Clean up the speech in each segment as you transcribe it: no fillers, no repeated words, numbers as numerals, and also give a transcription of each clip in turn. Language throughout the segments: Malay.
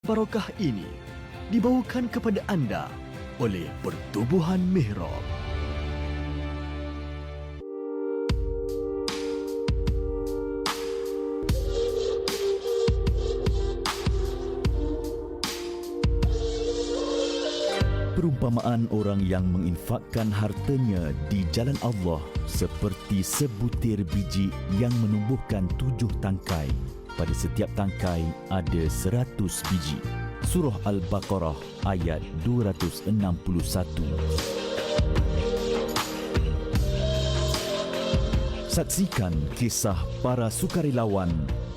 barokah ini dibawakan kepada anda oleh Pertubuhan Mihrab. Perumpamaan orang yang menginfakkan hartanya di jalan Allah seperti sebutir biji yang menumbuhkan 7 tangkai. Pada setiap tangkai ada 100 biji. Surah Al-Baqarah ayat 261. Saksikan kisah para sukarelawan,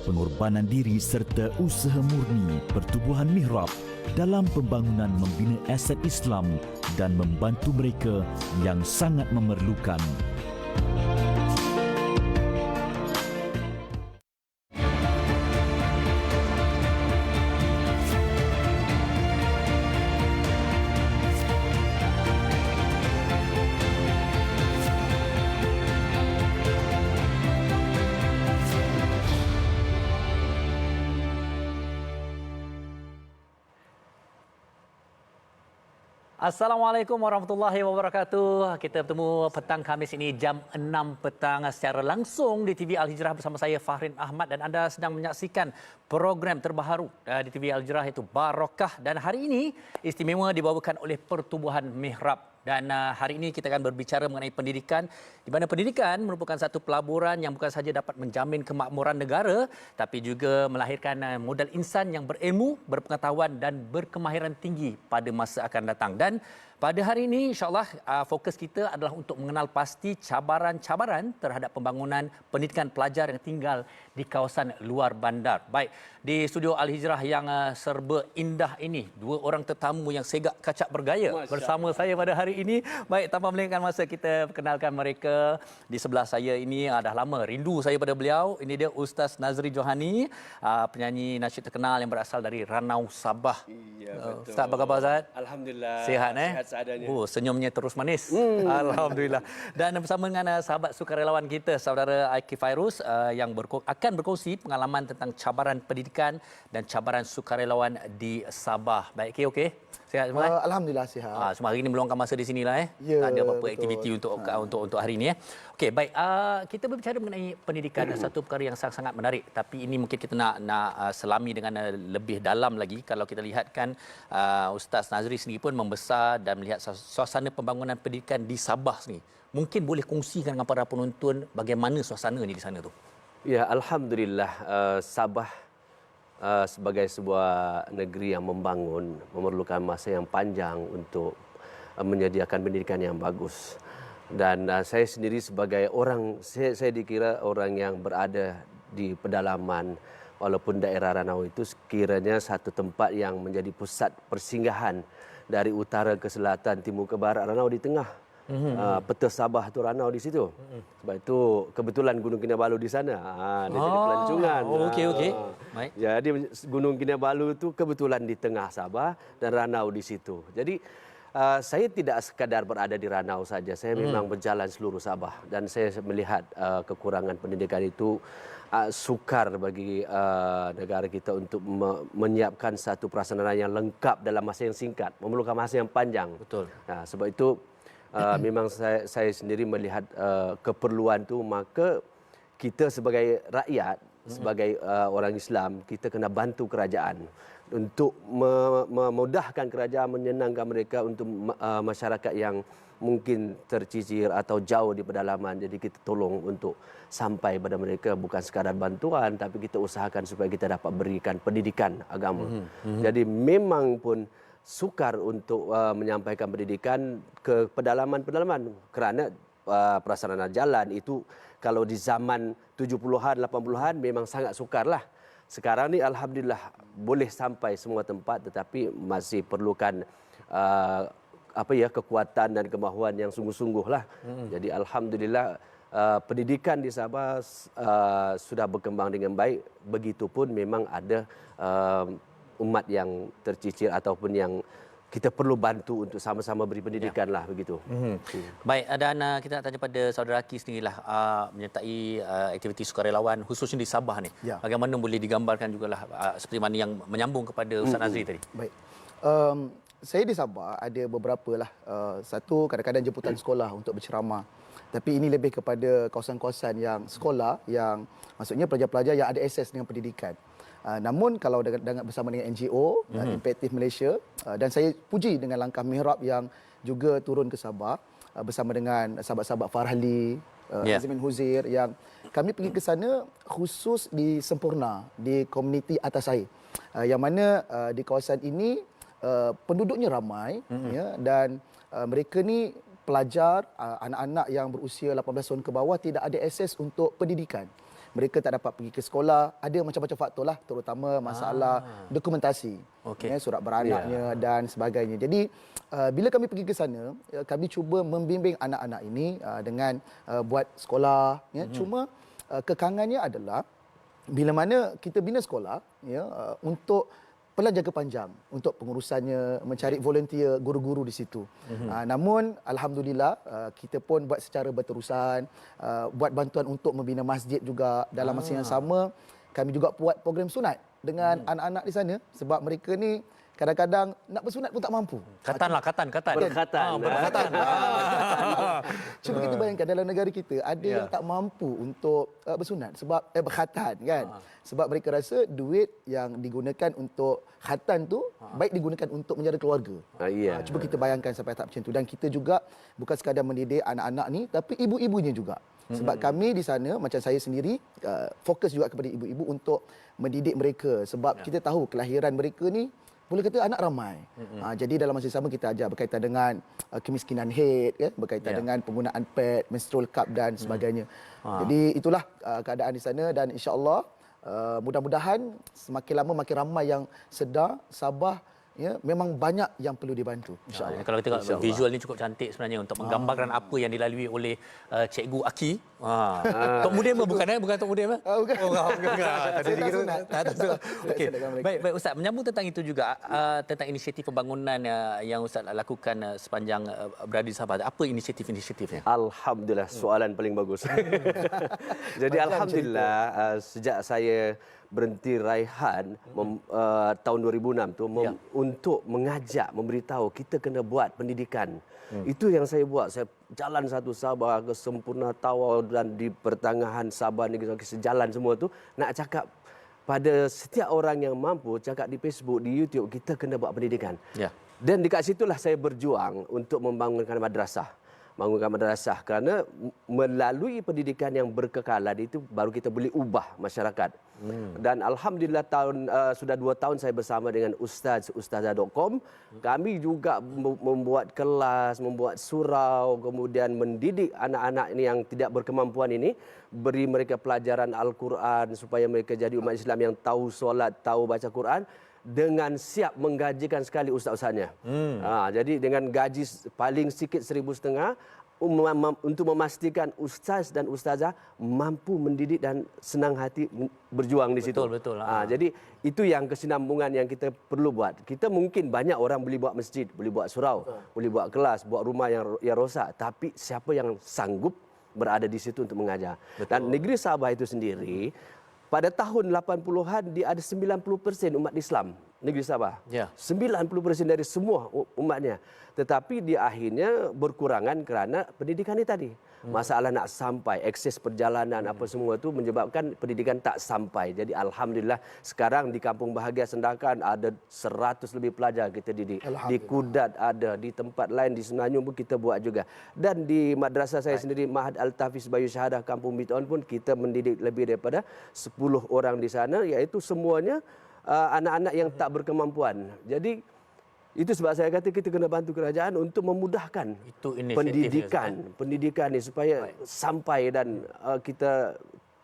pengorbanan diri serta usaha murni Pertubuhan Mihrab dalam pembangunan membina aset Islam dan membantu mereka yang sangat memerlukan. Assalamualaikum warahmatullahi wabarakatuh. Kita bertemu petang Khamis ini jam 6 petang secara langsung di TV Al-Hijrah bersama saya Fahrin Ahmad, dan anda sedang menyaksikan program terbaru di TV Al-Hijrah iaitu Barokah, dan hari ini istimewa dibawakan oleh Pertubuhan Mihrab. Dan hari ini kita akan berbicara mengenai pendidikan, di mana pendidikan merupakan satu pelaburan yang bukan sahaja dapat menjamin kemakmuran negara, tapi juga melahirkan modal insan yang berilmu, berpengetahuan dan berkemahiran tinggi pada masa akan datang. Dan pada hari ini insyaAllah fokus kita adalah untuk mengenal pasti cabaran-cabaran terhadap pembangunan pendidikan pelajar yang tinggal di kawasan luar bandar. Baik, di studio Al-Hijrah yang serba indah ini, dua orang tetamu yang segak kacak bergaya bersama saya pada hari ini. Baik, tanpa melengahkan masa, kita perkenalkan mereka. Di sebelah saya ini dah lama rindu saya pada beliau. Ini dia Ustaz Nazri Johani, penyanyi nasyid terkenal yang berasal dari Ranau, Sabah. Iya, betul. Ustaz, apa khabar Ustaz? Alhamdulillah. Sihat Sihat seadanya. Senyumnya terus manis. Alhamdulillah. Dan bersama dengan sahabat sukarelawan kita, saudara Aiki Fairuz, yang akan berkongsi pengalaman tentang cabaran pendidikan dan cabaran sukarelawan di Sabah. Baik, okey. Sihat semua? Alhamdulillah sihat. Semua hari ini meluangkan masa di sinilah. Ya, Tak ada apa-apa betul. aktiviti untuk hari ini. Okey, baik. Kita berbicara mengenai pendidikan, satu perkara yang sangat-sangat menarik. Tapi ini mungkin kita nak selami dengan lebih dalam lagi. Kalau kita lihat kan, Ustaz Nazri sendiri pun membesar dan melihat suasana pembangunan pendidikan di Sabah sendiri. Mungkin boleh kongsikan dengan para penonton bagaimana suasananya di sana tu. Ya, alhamdulillah, Sabah sebagai sebuah negeri yang membangun memerlukan masa yang panjang untuk menyediakan pendidikan yang bagus. Dan saya sendiri sebagai orang, saya dikira orang yang berada di pedalaman, walaupun daerah Ranau itu sekiranya satu tempat yang menjadi pusat persinggahan dari utara ke selatan, timur ke barat. Ranau di tengah. Peta Sabah tu Ranau di situ. Sebab itu kebetulan Gunung Kinabalu di sana. Dia jadi pelancongan. Okey. Baik. Jadi Gunung Kinabalu tu kebetulan di tengah Sabah dan Ranau di situ. Jadi saya tidak sekadar berada di Ranau saja. Saya memang berjalan seluruh Sabah dan saya melihat kekurangan pendidikan itu sukar bagi negara kita untuk menyiapkan satu prasarana yang lengkap dalam masa yang singkat, memerlukan masa yang panjang. Betul. Sebab itu memang saya sendiri melihat keperluan tu, maka kita sebagai rakyat, sebagai orang Islam, kita kena bantu kerajaan untuk memudahkan kerajaan, menyenangkan mereka untuk masyarakat yang mungkin tercicir atau jauh di pedalaman. Jadi kita tolong untuk sampai pada mereka, bukan sekadar bantuan, tapi kita usahakan supaya kita dapat berikan pendidikan agama. Jadi memang pun sukar untuk menyampaikan pendidikan ke pedalaman-pedalaman kerana prasarana jalan itu kalau di zaman 70-an, 80-an memang sangat sukar lah. Sekarang ni alhamdulillah boleh sampai semua tempat, tetapi masih perlukan kekuatan dan kemahuan yang sungguh-sungguh lah. Jadi alhamdulillah pendidikan di Sabah sudah berkembang dengan baik. Begitupun memang ada umat yang tercicir ataupun yang kita perlu bantu untuk sama-sama beri pendidikan lah begitu. Baik, dan kita nak tanya pada saudara Aki sendirilah menyertai aktiviti sukarelawan khususnya di Sabah ni. Ya. Bagaimana boleh digambarkan jugalah seperti mana yang menyambung kepada Ustaz Nazri tadi. Baik. Saya di Sabah ada beberapa lah. Satu, kadang-kadang jemputan sekolah untuk berceramah. Tapi ini lebih kepada kawasan-kawasan yang sekolah yang maksudnya pelajar-pelajar yang ada akses dengan pendidikan. Namun kalau dengan bersama dengan NGO, Impactive Malaysia, dan saya puji dengan langkah Mihrab yang juga turun ke Sabah bersama dengan sahabat-sahabat Farhali, Azmin Huzair, yang kami pergi ke sana khusus di Sempurna, di komuniti atas air. Yang mana di kawasan ini penduduknya ramai, ya, dan mereka ni pelajar, anak-anak yang berusia 18 tahun ke bawah tidak ada akses untuk pendidikan. Mereka tak dapat pergi ke sekolah, ada macam-macam faktor lah, terutama masalah dokumentasi, surat beranaknya dan sebagainya. Jadi bila kami pergi ke sana, kami cuba membimbing anak-anak ini dengan buat sekolah, ya. Cuma kekangannya adalah bila mana kita bina sekolah, ya, untuk pelan jangka panjang, untuk pengurusannya, mencari volunteer guru-guru di situ. Namun alhamdulillah kita pun buat secara berterusan, buat bantuan untuk membina masjid juga. Dalam masa yang sama kami juga buat program sunat dengan anak-anak di sana, sebab mereka ni kadang-kadang nak bersunat pun tak mampu. Katan. Berkhatan. Cuba kita bayangkan dalam negara kita ada yang tak mampu untuk bersunat sebab berkhatan kan. Sebab mereka rasa duit yang digunakan untuk khatan tu baik digunakan untuk menjara keluarga. Cuba kita bayangkan sampai tahap macam tu. Dan kita juga bukan sekadar mendidik anak-anak ni, tapi ibu-ibunya juga. Sebab kami di sana, macam saya sendiri, fokus juga kepada ibu-ibu untuk mendidik mereka. Sebab kita tahu kelahiran mereka ni boleh kata anak ramai. Jadi dalam masa sama kita ajar berkaitan dengan kemiskinan haid, ya, berkaitan dengan penggunaan pad, menstrual cup dan sebagainya. Jadi itulah keadaan di sana, dan insya-Allah mudah-mudahan semakin lama makin ramai yang sedar Sabah, ya, memang banyak yang perlu dibantu, insya-Allah. Kalau kita tengok visual ni cukup cantik sebenarnya untuk menggambarkan apa yang dilalui oleh Cikgu Aki. Tok Mudim bukan Tok Mudim? Bukan. Tadi kita okey. Baik Ustaz, menyambung tentang itu juga, tentang inisiatif pembangunan yang Ustaz lakukan sepanjang berada di Sabah. Apa inisiatif-inisiatifnya? Alhamdulillah, soalan paling bagus. Jadi alhamdulillah sejak saya berhenti raihan tahun 2006 tu untuk mengajak, memberitahu kita kena buat pendidikan. Itu yang saya buat. Saya jalan satu Sabah ke Sempurna, Tawau, dan di pertengahan Sabah ni sejalan semua tu nak cakap pada setiap orang yang mampu, cakap di Facebook, di YouTube, kita kena buat pendidikan. Dan dekat situlah saya berjuang untuk membangunkan madrasah. Kerana melalui pendidikan yang berkekalan itu baru kita boleh ubah masyarakat. Dan alhamdulillah sudah 2 tahun saya bersama dengan ustazah.com. Kami juga membuat kelas, membuat surau, kemudian mendidik anak-anak ini yang tidak berkemampuan ini, beri mereka pelajaran Al-Quran supaya mereka jadi umat Islam yang tahu solat, tahu baca Quran, dengan siap menggajikan sekali ustaz-ustaznya. Jadi dengan gaji paling sikit 1,500 untuk memastikan ustaz dan ustazah mampu mendidik dan senang hati berjuang di situ. Betul. Jadi itu yang kesinambungan yang kita perlu buat. Kita mungkin banyak orang boleh buat masjid, boleh buat surau, boleh buat kelas, buat rumah yang rosak, tapi siapa yang sanggup berada di situ untuk mengajar. Dan negeri Sabah itu sendiri pada tahun 80-an dia ada 90% umat Islam negeri Sabah. 90% dari semua umatnya. Tetapi dia akhirnya berkurangan kerana pendidikan ini tadi. Masalah nak sampai, akses perjalanan apa semua itu menyebabkan pendidikan tak sampai. Jadi alhamdulillah sekarang di Kampung Bahagia Sendakan ada 100 lebih pelajar kita didik. Di Kudat ada, di tempat lain di Semenanjung pun kita buat juga. Dan di madrasah saya sendiri, Mahad Al-Tafiz Bayu Syahadah Kampung Bid'on pun kita mendidik lebih daripada 10 orang di sana, iaitu semuanya anak-anak yang tak berkemampuan. Jadi itu sebab saya kata kita kena bantu kerajaan untuk memudahkan pendidikan ni supaya sampai, dan kita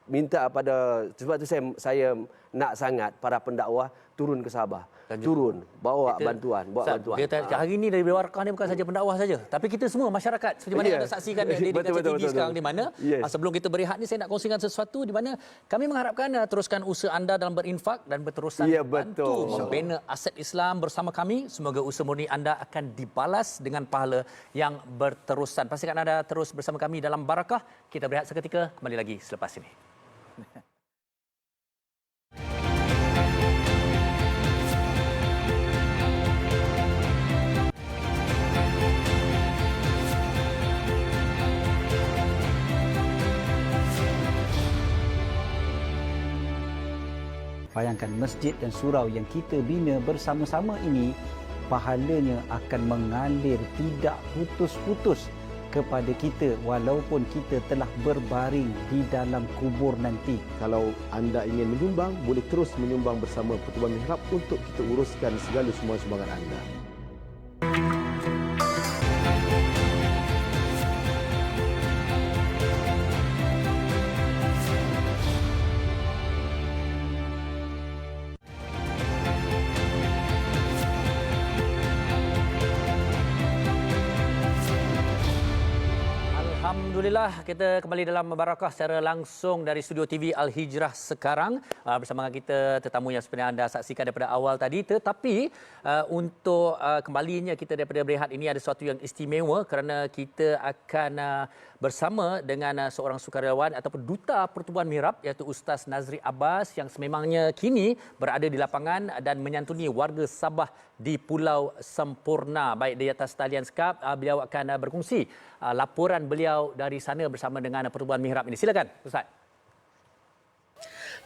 minta pada, sebab itu saya nak sangat para pendakwah turun ke Sabah. turun, bawa Kita- bantuan, Ustaz, hari ini dari Warkah ni bukan saja pendakwah saja, tapi kita semua masyarakat seperti mana Ya. anda saksikan di Betul, kaca betul, TV betul, sekarang betul. di mana Yes. sebelum kita berehat ni saya nak kongsikan sesuatu di mana kami mengharapkan teruskan usaha anda dalam berinfak dan berterusan Ya, bantu betul. membina aset Islam bersama kami. Semoga usaha murni anda akan dibalas dengan pahala yang berterusan. Pastikan anda terus bersama kami dalam Barakah. Kita berehat seketika, kembali lagi selepas ini. Bayangkan masjid dan surau yang kita bina bersama-sama ini, pahalanya akan mengalir tidak putus-putus kepada kita walaupun kita telah berbaring di dalam kubur nanti. Kalau anda ingin menyumbang, boleh terus menyumbang bersama Pertubuhan Mihrab untuk kita uruskan segala semua sumbangan anda. Alhamdulillah, kita kembali dalam Barakah secara langsung dari studio TV Al-Hijrah sekarang bersama dengan kita tetamu yang sebenarnya anda saksikan daripada awal tadi. Tetapi untuk kembalinya kita daripada berehat ini ada sesuatu yang istimewa kerana kita akan bersama dengan seorang sukarelawan ataupun duta Pertubuhan Mihrab iaitu Ustaz Nazri Abbas yang sememangnya kini berada di lapangan dan menyantuni warga Sabah di Pulau Sempurna. Baik di atas talian Skype, beliau akan berkongsi laporan beliau dari sana bersama dengan Pertubuhan Mihrab ini. Silakan Ustaz.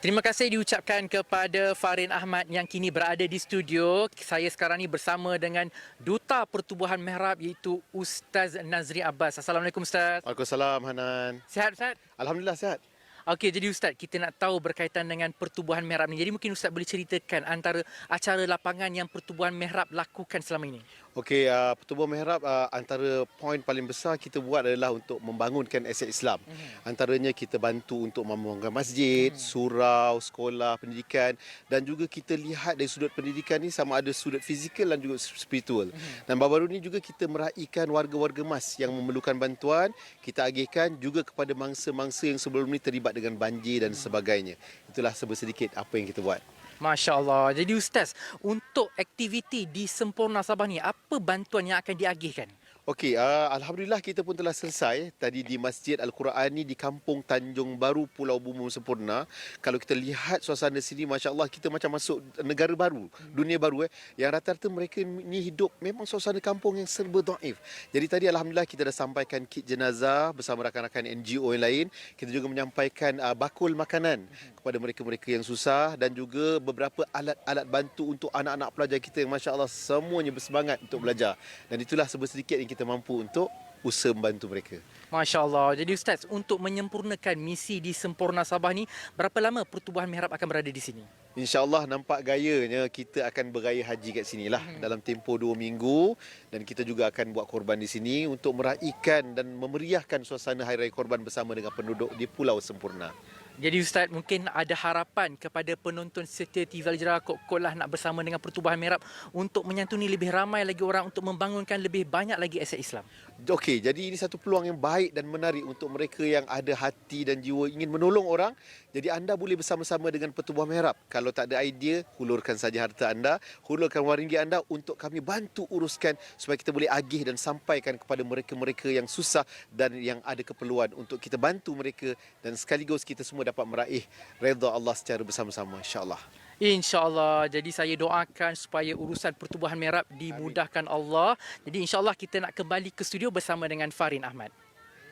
Terima kasih diucapkan kepada Farin Ahmad yang kini berada di studio. Saya sekarang ni bersama dengan Duta Pertubuhan Mihrab iaitu Ustaz Nazri Abbas. Assalamualaikum Ustaz. Waalaikumsalam Hanan. Sihat Ustaz? Alhamdulillah sihat. Okey, jadi Ustaz, kita nak tahu berkaitan dengan Pertubuhan Mihrab ni. Jadi mungkin Ustaz boleh ceritakan antara acara lapangan yang Pertubuhan Mihrab lakukan selama ini. Okey, Pertubuhan Mihrab antara poin paling besar kita buat adalah untuk membangunkan aset Islam. Antaranya kita bantu untuk membangunkan masjid, surau, sekolah, pendidikan dan juga kita lihat dari sudut pendidikan ni sama ada sudut fizikal dan juga spiritual. Dan baru-baru ni juga kita meraihkan warga-warga mas yang memerlukan bantuan, kita agihkan juga kepada mangsa-mangsa yang sebelum ni terlibat dengan banjir dan sebagainya. Itulah sedikit apa yang kita buat. Masya Allah. Jadi Ustaz, untuk aktiviti di Sempurna Sabah ni, apa bantuan yang akan diagihkan? Okey, alhamdulillah kita pun telah selesai tadi di Masjid Al-Quran ni di Kampung Tanjung Baru, Pulau Bumbung Sempurna. Kalau kita lihat suasana sini, masya-Allah kita macam masuk negara baru, dunia baru yang rata-rata mereka ni hidup memang suasana kampung yang serba dhaif. Jadi tadi alhamdulillah kita dah sampaikan kit jenazah bersama rakan-rakan NGO yang lain. Kita juga menyampaikan bakul makanan kepada mereka-mereka yang susah dan juga beberapa alat-alat bantu untuk anak-anak pelajar kita yang masya-Allah semuanya bersemangat untuk belajar. Dan itulah sedikit yang kita mampu untuk usaha membantu mereka. Masya Allah. Jadi Ustaz, untuk menyempurnakan misi di Sempurna Sabah ni, berapa lama Pertubuhan Mihrab akan berada di sini? InsyaAllah nampak gayanya kita akan beraya haji kat sini lah dalam tempoh 2 minggu dan kita juga akan buat korban di sini untuk meraihkan dan memeriahkan suasana Hari Raya Korban bersama dengan penduduk di Pulau Sempurna. Jadi Ustaz, mungkin ada harapan kepada penonton setia TV Al-Hijrah Kok lah nak bersama dengan Pertubuhan Mihrab untuk menyantuni lebih ramai lagi orang untuk membangunkan lebih banyak lagi aset Islam. Okey, jadi ini satu peluang yang baik dan menarik untuk mereka yang ada hati dan jiwa ingin menolong orang. Jadi anda boleh bersama-sama dengan Pertubuhan Mihrab. Kalau tak ada idea, hulurkan saja harta anda, hulurkan wang ringgit anda untuk kami bantu uruskan supaya kita boleh agih dan sampaikan kepada mereka-mereka yang susah dan yang ada keperluan untuk kita bantu mereka dan sekaligus kita semua dapat meraih redha Allah secara bersama-sama, insya-Allah. InsyaAllah. Jadi saya doakan supaya urusan Pertubuhan Mihrab dimudahkan Allah. Jadi insyaAllah kita nak kembali ke studio bersama dengan Farin Ahmad.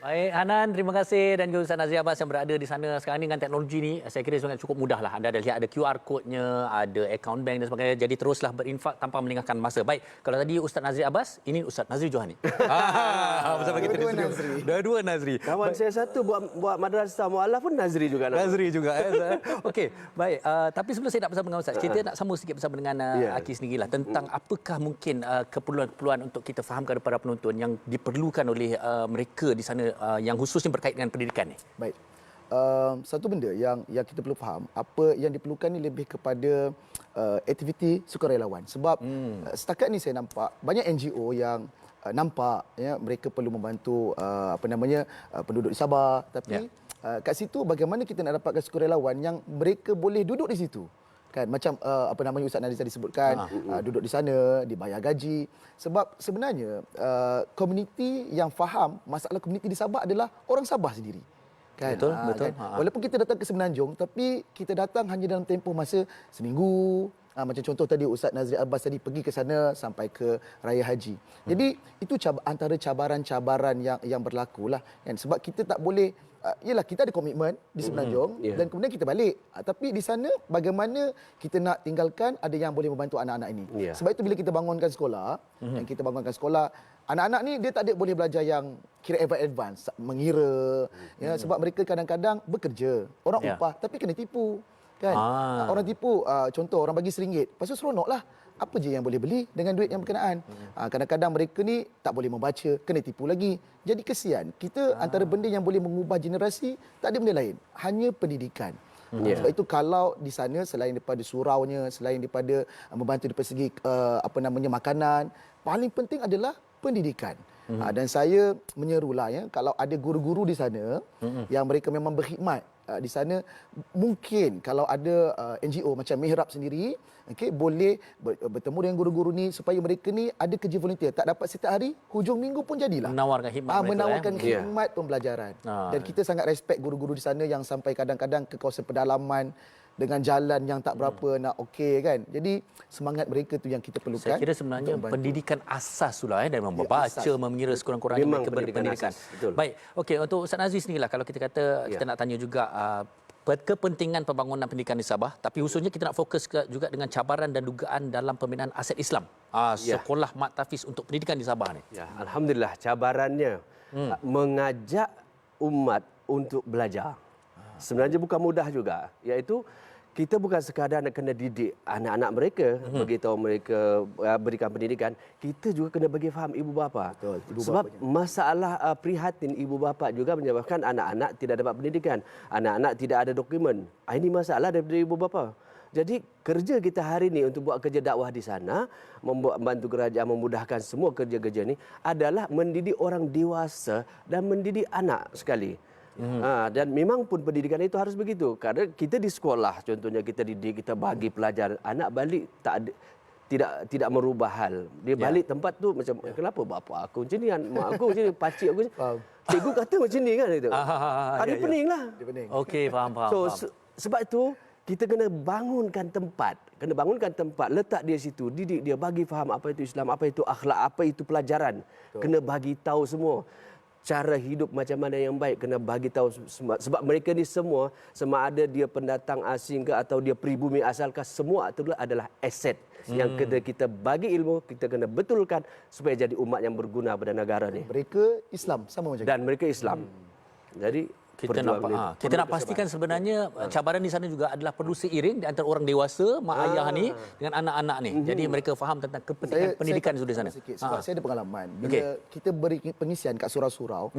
Baik, Hanan, terima kasih dan juga Ustaz Nazri Abbas yang berada di sana sekarang ni dengan teknologi ni. Saya kira sangat cukup mudah lah. Anda ada lihat ada QR code-nya, ada account bank dan sebagainya. Jadi teruslah berinfak tanpa melengahkan masa. Baik, kalau tadi Ustaz Nazri Abbas, ini Ustaz Nazri Johani. Bersama kita di studio. Dua-dua Nazri. Kawan saya satu buat madrasah mualaf pun Nazri juga. Nazri juga. Okey, baik. Tapi sebelum saya nak bersama dengan Ustaz, kita nak sambung sedikit bersama dengan Aki sendirilah tentang apakah mungkin keperluan-keperluan untuk kita fahamkan kepada penonton yang diperlukan oleh mereka di sana yang khususnya berkait dengan pendidikan ni. Baik. satu benda yang kita perlu faham, apa yang diperlukan ni lebih kepada aktiviti sukarelawan. Sebab setakat ni saya nampak banyak NGO yang nampak ya mereka perlu membantu penduduk di Sabah, tapi kat situ bagaimana kita nak dapatkan sukarelawan yang mereka boleh duduk di situ. Kan macam Ustaz Nazri tadi sebutkan, duduk di sana dibayar gaji. Sebab sebenarnya komuniti yang faham masalah komuniti di Sabah adalah orang Sabah sendiri. Kan? Betul. Kan? Walaupun kita datang ke Semenanjung, tapi kita datang hanya dalam tempoh masa seminggu. Macam contoh tadi Ustaz Nazri Abbas tadi pergi ke sana sampai ke Raya Haji. Jadi itu antara cabaran-cabaran yang berlaku lah. Kan? Sebab kita tak boleh, yelah kita ada komitmen di Semenanjung dan kemudian kita balik. Tapi di sana bagaimana kita nak tinggalkan ada yang boleh membantu anak-anak ini. Sebab itu bila kita bangunkan sekolah, anak-anak ni dia tak ada boleh belajar yang kira advance, mengira. Ya, sebab mereka kadang-kadang bekerja, orang upah tapi kena tipu. Kan? Orang tipu, contoh orang bagi RM1, lepas tu seronok lah. Apa je yang boleh beli dengan duit yang berkenaan. Kadang-kadang mereka ni tak boleh membaca, kena tipu lagi. Jadi kesian. Kita antara benda yang boleh mengubah generasi, tak ada benda lain. Hanya pendidikan. Sebab itu kalau di sana selain daripada suraunya, selain daripada membantu dari segi makanan, paling penting adalah pendidikan. Dan saya menyerulah ya, kalau ada guru-guru di sana yang mereka memang berkhidmat di sana, mungkin kalau ada NGO macam Mihrab sendiri, boleh bertemu dengan guru-guru ni supaya mereka ni ada kerja volunteer. Tak dapat setiap hari, hujung minggu pun jadilah. Menawarkan khidmat mereka. Menawarkan khidmat pembelajaran. Dan kita sangat respect guru-guru di sana yang sampai kadang-kadang ke kawasan pedalaman dengan jalan yang tak berapa nak okey kan. Jadi semangat mereka tu yang kita perlukan. Saya kira sebenarnya pendidikan asas sudah dari membaca, mengira sekurang-kurangnya mereka berpendidikan. Baik. Okey, untuk Ustaz Nazri sendirilah kalau kita kata kita nak tanya juga kepentingan pembangunan pendidikan di Sabah, tapi khususnya kita nak fokus juga dengan cabaran dan dugaan dalam pembinaan aset Islam. Sekolah mat tafiz untuk pendidikan di Sabah ni. Ya, alhamdulillah cabarannya mengajak umat untuk belajar. Sebenarnya bukan mudah juga, iaitu kita bukan sekadar nak kena didik anak-anak mereka, beritahu mereka, berikan pendidikan, kita juga kena bagi faham ibu bapa. Sebab masalah prihatin ibu bapa juga menyebabkan anak-anak tidak dapat pendidikan, anak-anak tidak ada dokumen. Ini masalah daripada ibu bapa. Jadi kerja kita hari ini untuk buat kerja dakwah di sana, membantu kerajaan memudahkan semua kerja-kerja ini adalah mendidik orang dewasa dan mendidik anak sekali. Dan memang pun pendidikan itu harus begitu. Kerana kita di sekolah, contohnya kita didik, kita bagi pelajar, anak balik tidak merubah hal. Dia balik tempat tu macam kenapa bapa aku macam ni, mak aku macam ni, pakcik aku macam ni. Cikgu kata macam ni kan itu. Ada pening lah. Okey, faham. Sebab itu kita kena bangunkan tempat, letak dia situ, didik dia, bagi faham apa itu Islam, apa itu akhlak, apa itu pelajaran. Kena bagi tahu semua. Cara hidup macam mana yang baik kena bagi tahu sebab mereka ni semua sama ada dia pendatang asing ke atau dia pribumi asalkah, semua itu adalah aset yang kena kita bagi ilmu, kita kena betulkan supaya jadi umat yang berguna pada negara ni. Mereka Islam sama macam dan mereka Islam. Jadi kita nak pastikan sebenarnya cabaran di sana juga adalah perlu seiring di antara orang dewasa, mak ayah ni dengan anak-anak ni. Jadi mereka faham tentang kepentingan pendidikan di sana. Sebab saya ada pengalaman bila kita beri pengisian kat surau-surau,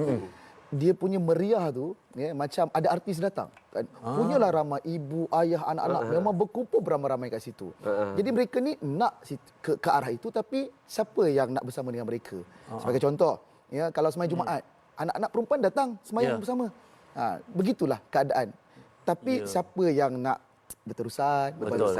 dia punya meriah tu macam ada artis datang kan. Punyalah ramai ibu, ayah, anak-anak memang berkumpul beramai-ramai kat situ. Jadi mereka ni nak ke arah itu, tapi siapa yang nak bersama dengan mereka? Sebagai contoh, kalau sembahyang Jumaat, anak-anak perempuan datang sembahyang bersama. Begitulah keadaan. Tapi siapa yang nak berterusan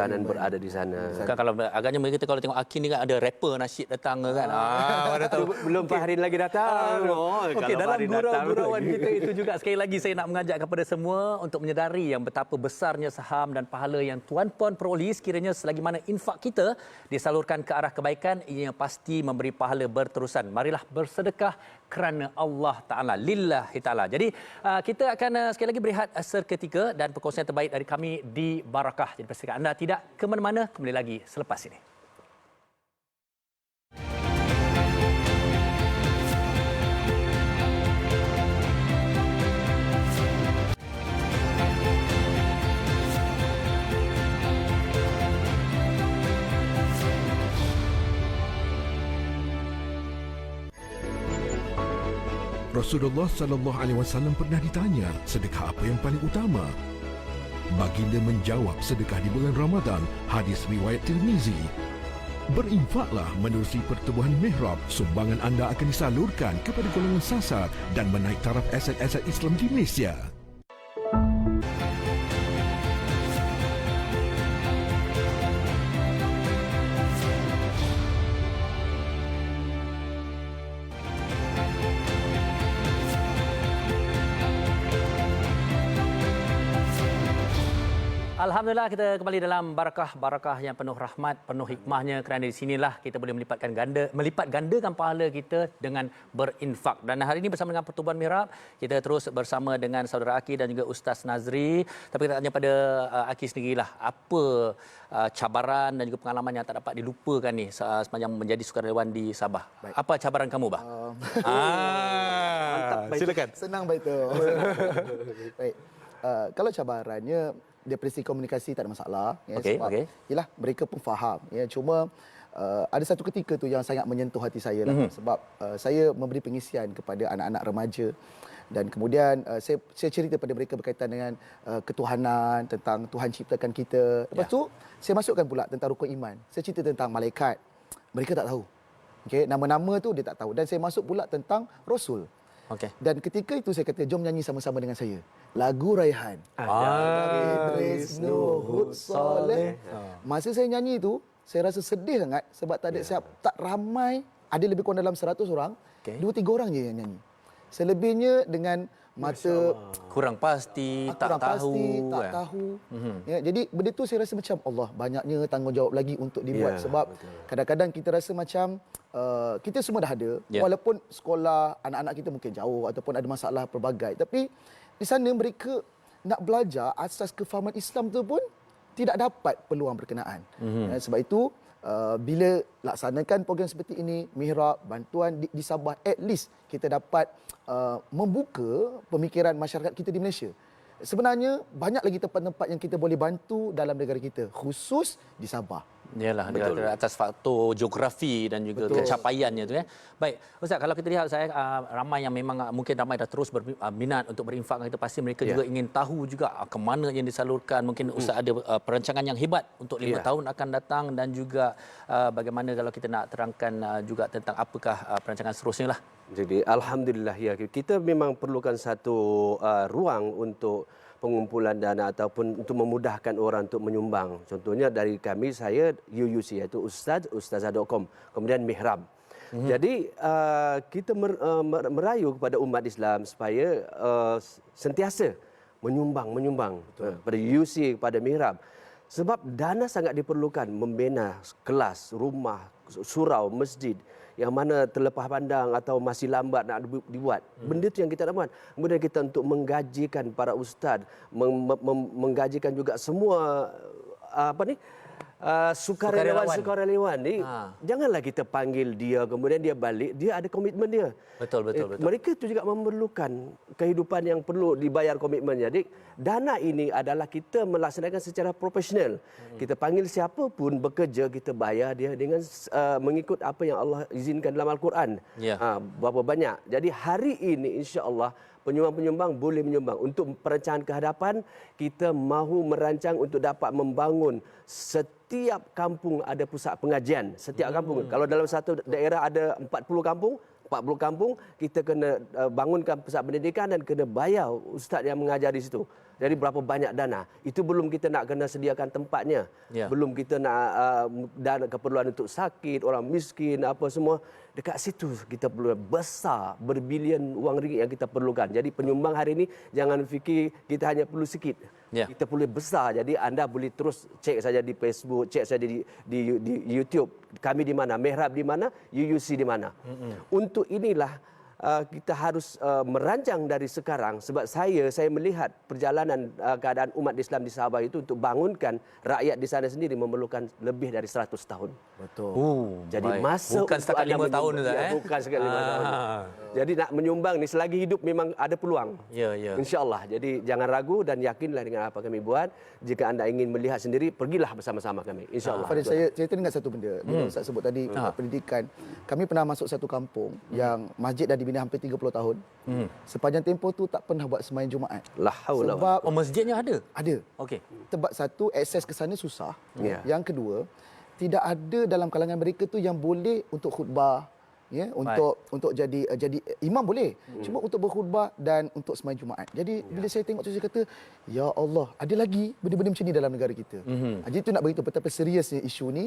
dan berada di sana. Kan kalau agaknya mereka kalau tengok Akin ni kan ada rapper nasyid datang kan. Mana tahu belum Fahrin lagi datang. Okey, dalam gurau-gurauan kita itu juga sekali lagi saya nak mengajak kepada semua untuk menyedari yang betapa besarnya saham dan pahala yang tuan-puan peroleh sekiranya selagi mana infak kita disalurkan ke arah kebaikan, ia pasti memberi pahala berterusan. Marilah bersedekah kerana Allah Ta'ala, lillahi ta'ala. Jadi kita akan sekali lagi berehat seketika dan perkongsian terbaik dari kami di Barakah. Jadi pastikan anda tidak ke mana-mana, kembali lagi selepas ini. Rasulullah sallallahu alaihi wasallam pernah ditanya, sedekah apa yang paling utama? Baginda menjawab, sedekah di bulan Ramadan. Hadis riwayat Tirmizi. Berinfaklah menerusi pertubuhan mihrab. Sumbangan anda akan disalurkan kepada golongan sasar dan menaik taraf aset-aset Islam di Malaysia. Alhamdulillah, kita kembali dalam barakah yang penuh rahmat, penuh hikmahnya, kerana di sinilah kita boleh melipat gandakan pahala kita dengan berinfak. Dan hari ini bersama dengan Pertubuhan Mihrab, kita terus bersama dengan saudara Aki dan juga Ustaz Nazri. Tapi kita tanya pada Aki sendirilah, apa cabaran dan juga pengalaman yang tak dapat dilupakan ni sepanjang menjadi sukarelawan di Sabah? Baik. Apa cabaran kamu, Bah? Silakan. Senang baik tu. Baik. Kalau cabarannya daripada segi komunikasi tak ada masalah, ya, sebab yalah mereka pun faham, ya, cuma ada satu ketika tu yang sangat menyentuh hati saya lah, sebab saya memberi pengisian kepada anak-anak remaja dan kemudian saya cerita pada mereka berkaitan dengan ketuhanan, tentang Tuhan ciptakan kita. Lepas tu saya masukkan pula tentang rukun iman. Saya cerita tentang malaikat, mereka tak tahu. Okey, nama-nama tu dia tak tahu, dan saya masuk pula tentang Rasul. Dan ketika itu saya kata, jom nyanyi sama-sama dengan saya lagu Raihan. Idris Nuhud Soleh. Masa saya nyanyi itu, saya rasa sedih sangat sebab tak ada tak ramai, ada lebih kurang dalam 100 orang, 2-3 orang je yang nyanyi. Selebihnya dengan mata kurang pasti, tak tahu. Ya, jadi benda tu saya rasa macam Allah, banyaknya tanggungjawab lagi untuk dibuat, sebab kadang-kadang kita rasa macam kita semua dah ada, walaupun sekolah anak-anak kita mungkin jauh ataupun ada masalah pelbagai, tapi di sana mereka nak belajar asas kefahaman Islam tu pun tidak dapat peluang berkenaan. Sebab itu bila laksanakan program seperti ini, Mihrab, bantuan di Sabah, at least kita dapat membuka pemikiran masyarakat kita di Malaysia. Sebenarnya banyak lagi tempat-tempat yang kita boleh bantu dalam negara kita, khusus di Sabah. Yalah, atas faktor geografi dan juga pencapaiannya tu, ya. Baik, Ustaz, kalau kita lihat saya ramai yang memang mungkin ramai dah terus berminat untuk berinfak, itu pasti mereka juga ingin tahu juga ke mana yang disalurkan. Mungkin Ustaz ada perancangan yang hebat untuk 5 tahun akan datang, dan juga bagaimana kalau kita nak terangkan juga tentang apakah perancangan seterusnya lah. Jadi alhamdulillah, ya, kita memang perlukan satu ruang untuk pengumpulan dana ataupun untuk memudahkan orang untuk menyumbang. Contohnya dari kami, saya UUC, iaitu ustazah.com, kemudian Mihrab. Jadi kita merayu kepada umat Islam supaya sentiasa menyumbang pada UUC, kepada Mihrab. Sebab dana sangat diperlukan membina kelas, rumah, surau, masjid yang mana terlepas pandang atau masih lambat nak dibuat. Benda tu yang kita nak buat. Kemudian kita untuk menggajikan para ustaz, menggajikan juga semua sukarelawan ni. Janganlah kita panggil dia kemudian dia balik, dia ada komitmen dia. Betul. Mereka tu juga memerlukan kehidupan yang perlu dibayar komitmennya. Jadi dana ini adalah kita melaksanakan secara profesional. Kita panggil siapa pun bekerja, kita bayar dia dengan mengikut apa yang Allah izinkan dalam Al-Quran. Berapa banyak. Jadi hari ini insya-Allah penyumbang-penyumbang boleh menyumbang. Untuk perancangan kehadapan, kita mahu merancang untuk dapat membangun setiap kampung ada pusat pengajian. Setiap kampung. Kalau dalam satu daerah ada 40 kampung, kita kena bangunkan pusat pendidikan dan kena bayar ustaz yang mengajar di situ. Jadi berapa banyak dana. Itu belum kita nak kena sediakan tempatnya. Belum kita nak dana keperluan untuk sakit, orang miskin, apa semua. Dekat situ kita perlu besar, berbilion wang ringgit yang kita perlukan. Jadi penyumbang hari ini jangan fikir kita hanya perlu sikit. Kita perlu besar. Jadi anda boleh terus cek saja di Facebook, cek saja di YouTube. Kami di mana, Mihrab di mana, UUC di mana. Untuk inilah kita harus merancang dari sekarang, sebab saya melihat perjalanan keadaan umat Islam di Sabah itu untuk bangunkan rakyat di sana sendiri memerlukan lebih dari 100 tahun. Betul. Jadi masa bukan setakat 5 tahun, bukan setakat 5 tahun. Jadi nak menyumbang ni selagi hidup memang ada peluang. Ya, ya. InsyaAllah. Jadi jangan ragu dan yakinlah dengan apa kami buat. Jika anda ingin melihat sendiri, pergilah bersama-sama kami. InsyaAllah. Farid, saya teringat satu benda. Bila Ustaz sebut tadi pendidikan. Kami pernah masuk satu kampung yang masjid dah dibina hampir 30 tahun. Sepanjang tempoh tu tak pernah buat sembahyang Jumaat. La haula Sebab Oh, masjidnya ada? ada. Okey. Sebab satu, akses ke sana susah. Ya. Yang kedua, tidak ada dalam kalangan mereka tu yang boleh untuk khutbah, ya, untuk jadi imam boleh. Cuma untuk berkhutbah dan untuk sembahyang Jumaat. Jadi bila saya tengok tu saya kata, ya Allah, ada lagi benda-benda macam ni dalam negara kita. Jadi itu nak beritahu betapa seriusnya isu ni,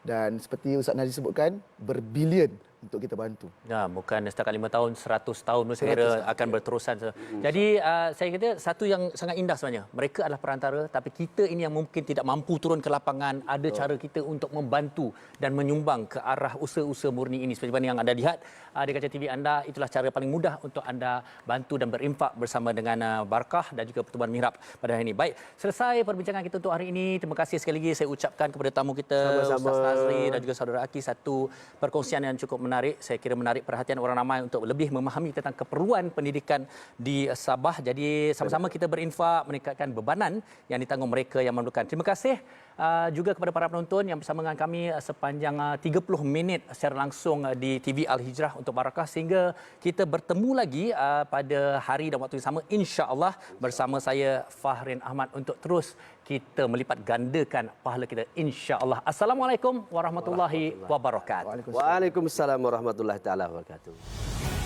dan seperti Ustaz Nazri sebutkan, berbilion untuk kita bantu. Ya, bukan setakat 5 tahun, 100 tahun pun saya kira akan berterusan. Jadi saya kata satu yang sangat indah sebenarnya. Mereka adalah perantara, tapi kita ini yang mungkin tidak mampu turun ke lapangan. Ada cara kita untuk membantu dan menyumbang ke arah usaha-usaha murni ini. Seperti mana yang anda lihat di kaca TV anda, itulah cara paling mudah untuk anda bantu dan berinfak bersama dengan Barakah dan juga Pertubuhan Mihrab pada hari ini. Baik, selesai perbincangan kita untuk hari ini. Terima kasih sekali lagi saya ucapkan kepada tamu kita, Sama-sama. Ustaz Nazri dan juga saudara Aki, satu perkongsian yang cukup menarik. Saya kira menarik perhatian orang ramai untuk lebih memahami tentang keperluan pendidikan di Sabah. Jadi sama-sama kita berinfak, meningkatkan bebanan yang ditanggung mereka yang memerlukan. Terima kasih juga kepada para penonton yang bersama dengan kami sepanjang 30 minit secara langsung di TV Al-Hijrah untuk Barakah, sehingga kita bertemu lagi pada hari dan waktu yang sama, insya-Allah, bersama saya Fahrin Ahmad, untuk terus kita melipat gandakan pahala kita, insya-Allah. Assalamualaikum warahmatullahi wabarakatuh. Waalaikumsalam warahmatullahi taala wabarakatuh.